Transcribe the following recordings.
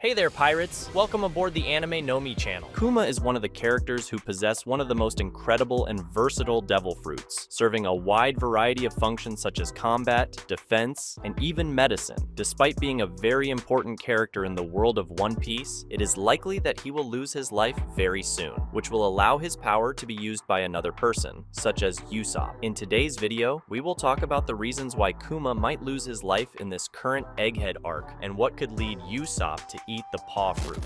Hey there, pirates! Welcome aboard the Anime channel. Kuma is one of the characters who possess one of the most incredible and versatile devil fruits, serving a wide variety of functions such as combat, defense, and even medicine. Despite being a very important character in the world of One Piece, it is likely that he will lose his life very soon, which will allow his power to be used by another person, such as Usopp. In today's video, we will talk about the reasons why Kuma might lose his life in this current Egghhead Arc, and what could lead Usopp to eat the paw fruit.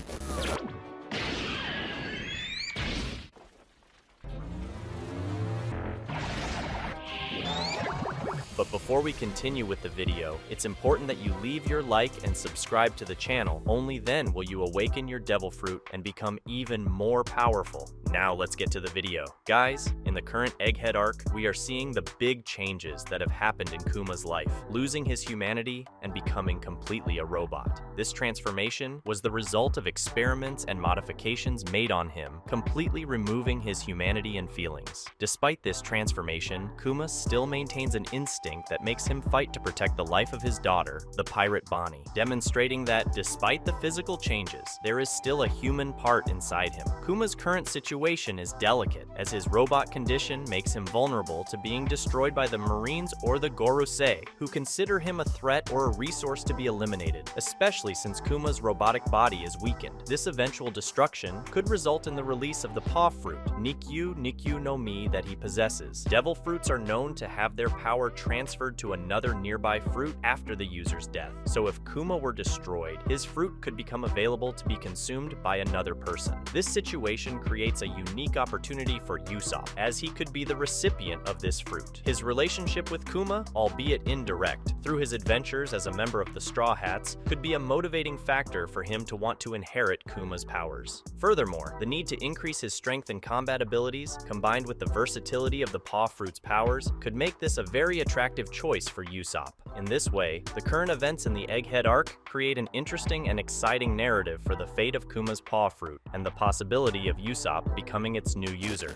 But before we continue with the video, it's important that you leave your like and subscribe to the channel. Only then will you awaken your devil fruit and become even more powerful. Now let's get to the video. Guys, in the current Egghhead Arc, we are seeing the big changes that have happened in Kuma's life, losing his humanity and becoming completely a robot. This transformation was the result of experiments and modifications made on him, completely removing his humanity and feelings. Despite this transformation, Kuma still maintains an instinct that makes him fight to protect the life of his daughter, the pirate Bonnie, demonstrating that despite the physical changes, there is still a human part inside him. Kuma's current situation is delicate, as his robot condition makes him vulnerable to being destroyed by the Marines or the Gorosei, who consider him a threat or a resource to be eliminated, especially since Kuma's robotic body is weakened. This eventual destruction could result in the release of the paw fruit, Nikyu no Mi, that he possesses. Devil fruits are known to have their power transferred to another nearby fruit after the user's death. So if Kuma were destroyed, his fruit could become available to be consumed by another person. This situation creates a unique opportunity for Usopp, as he could be the recipient of this fruit. His relationship with Kuma, albeit indirect, through his adventures as a member of the Straw Hats, could be a motivating factor for him to want to inherit Kuma's powers. Furthermore, the need to increase his strength and combat abilities, combined with the versatility of the paw fruit's powers, could make this a very attractive choice for Usopp. In this way, the current events in the Egghhead Arc create an interesting and exciting narrative for the fate of Kuma's paw fruit, and the possibility of Usopp becoming its new user.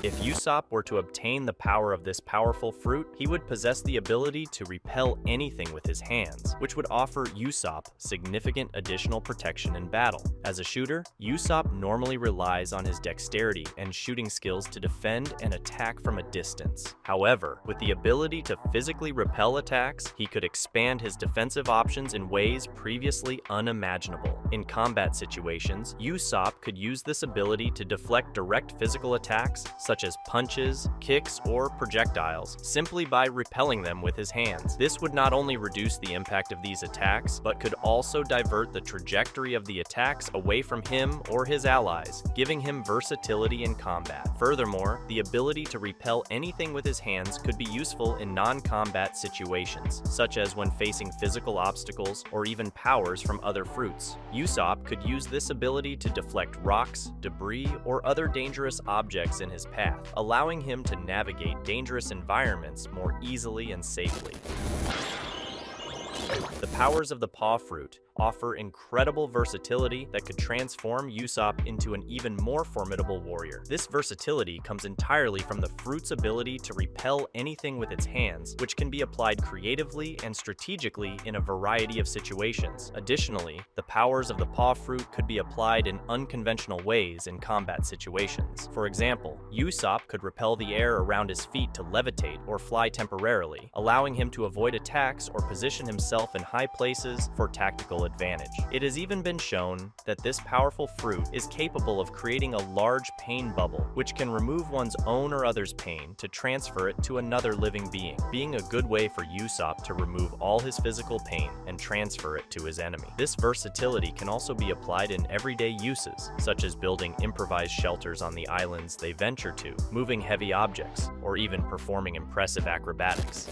If Usopp were to obtain the power of this powerful fruit, he would possess the ability to repel anything with his hands, which would offer Usopp significant additional protection in battle. As a shooter, Usopp normally relies on his dexterity and shooting skills to defend and attack from a distance. However, with the ability to physically repel attacks, he could expand his defensive options in ways previously unimaginable. In combat situations, Usopp could use this ability to deflect direct physical attacks, such as punches, kicks, or projectiles, simply by repelling them with his hands. This would not only reduce the impact of these attacks, but could also divert the trajectory of the attacks away from him or his allies, giving him versatility in combat. Furthermore, the ability to repel anything with his hands could be useful in non-combat situations, such as when facing physical obstacles or even powers from other fruits. Usopp could use this ability to deflect rocks, debris, or other dangerous objects in his path, allowing him to navigate dangerous environments more easily and safely. The powers of the paw fruit offer incredible versatility that could transform Usopp into an even more formidable warrior. This versatility comes entirely from the fruit's ability to repel anything with its hands, which can be applied creatively and strategically in a variety of situations. Additionally, the powers of the paw fruit could be applied in unconventional ways in combat situations. For example, Usopp could repel the air around his feet to levitate or fly temporarily, allowing him to avoid attacks or position himself in high places for tactical advantage. It has even been shown that this powerful fruit is capable of creating a large pain bubble, which can remove one's own or others' pain to transfer it to another living being a good way for Usopp to remove all his physical pain and transfer it to his enemy. This versatility can also be applied in everyday uses, such as building improvised shelters on the islands they venture to, moving heavy objects, or even performing impressive acrobatics.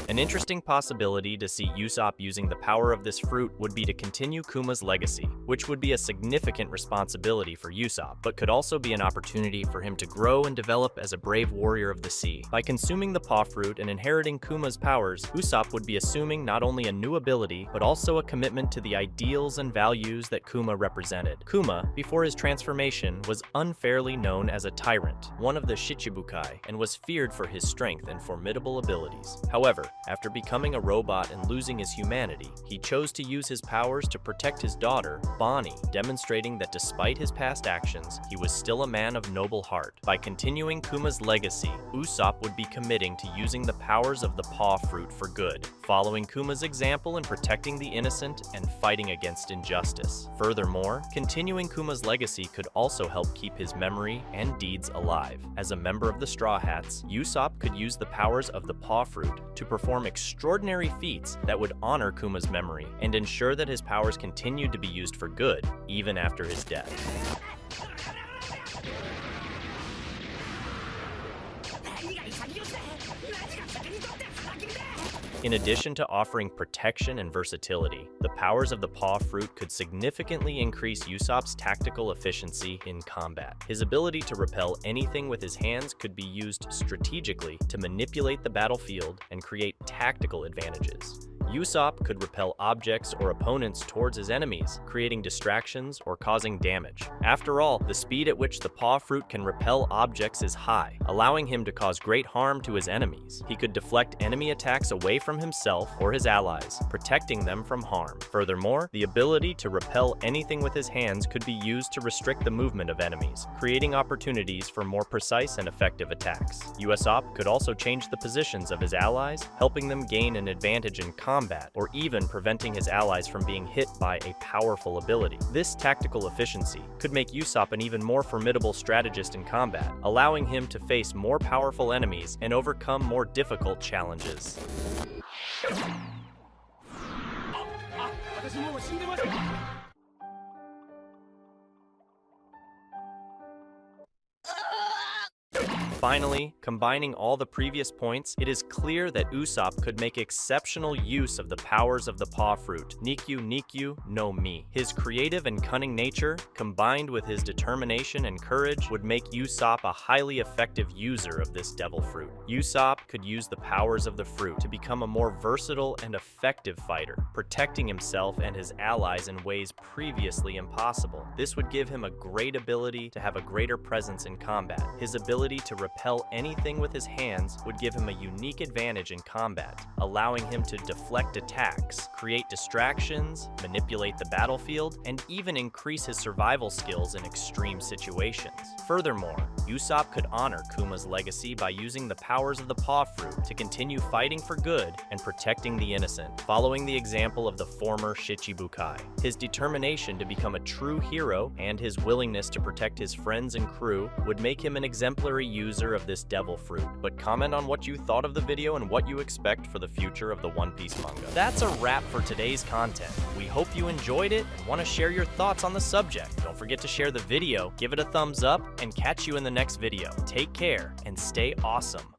An interesting possibility to see Usopp using the power of this fruit would be to continue Kuma's legacy, which would be a significant responsibility for Usopp, but could also be an opportunity for him to grow and develop as a brave warrior of the sea. By consuming the paw fruit and inheriting Kuma's powers, Usopp would be assuming not only a new ability, but also a commitment to the ideals and values that Kuma represented. Kuma, before his transformation, was unfairly known as a tyrant, one of the Shichibukai, and was feared for his strength and formidable abilities. However, after becoming a robot and losing his humanity, he chose to use his powers to protect his daughter, Bonnie, demonstrating that despite his past actions, he was still a man of noble heart. By continuing Kuma's legacy, Usopp would be committing to using the powers of the paw fruit for good, following Kuma's example in protecting the innocent and fighting against injustice. Furthermore, continuing Kuma's legacy could also help keep his memory and deeds alive. As a member of the Straw Hats, Usopp could use the powers of the paw fruit to perform extraordinary feats that would honor Kuma's memory and ensure that his powers continued to be used for good, even after his death. In addition to offering protection and versatility, the powers of the paw fruit could significantly increase Usopp's tactical efficiency in combat. His ability to repel anything with his hands could be used strategically to manipulate the battlefield and create tactical advantages. Usopp could repel objects or opponents towards his enemies, creating distractions or causing damage. After all, the speed at which the paw fruit can repel objects is high, allowing him to cause great harm to his enemies. He could deflect enemy attacks away from himself or his allies, protecting them from harm. Furthermore, the ability to repel anything with his hands could be used to restrict the movement of enemies, creating opportunities for more precise and effective attacks. Usopp could also change the positions of his allies, helping them gain an advantage in combat, or even preventing his allies from being hit by a powerful ability. This tactical efficiency could make Usopp an even more formidable strategist in combat, allowing him to face more powerful enemies and overcome more difficult challenges. Finally, combining all the previous points, it is clear that Usopp could make exceptional use of the powers of the paw fruit, Nikyu no Mi. His creative and cunning nature, combined with his determination and courage, would make Usopp a highly effective user of this devil fruit. Usopp could use the powers of the fruit to become a more versatile and effective fighter, protecting himself and his allies in ways previously impossible. This would give him a great ability to have a greater presence in combat. His ability to repel anything with his hands would give him a unique advantage in combat, allowing him to deflect attacks, create distractions, manipulate the battlefield, and even increase his survival skills in extreme situations. Furthermore, Usopp could honor Kuma's legacy by using the powers of the paw fruit to continue fighting for good and protecting the innocent, following the example of the former Shichibukai. His determination to become a true hero and his willingness to protect his friends and crew would make him an exemplary user of this devil fruit. But comment on what you thought of the video and what you expect for the future of the One Piece manga. That's a wrap for today's content. We hope you enjoyed it and want to share your thoughts on the subject. Don't forget to share the video, give it a thumbs up, and catch you in the next video. Take care and stay awesome.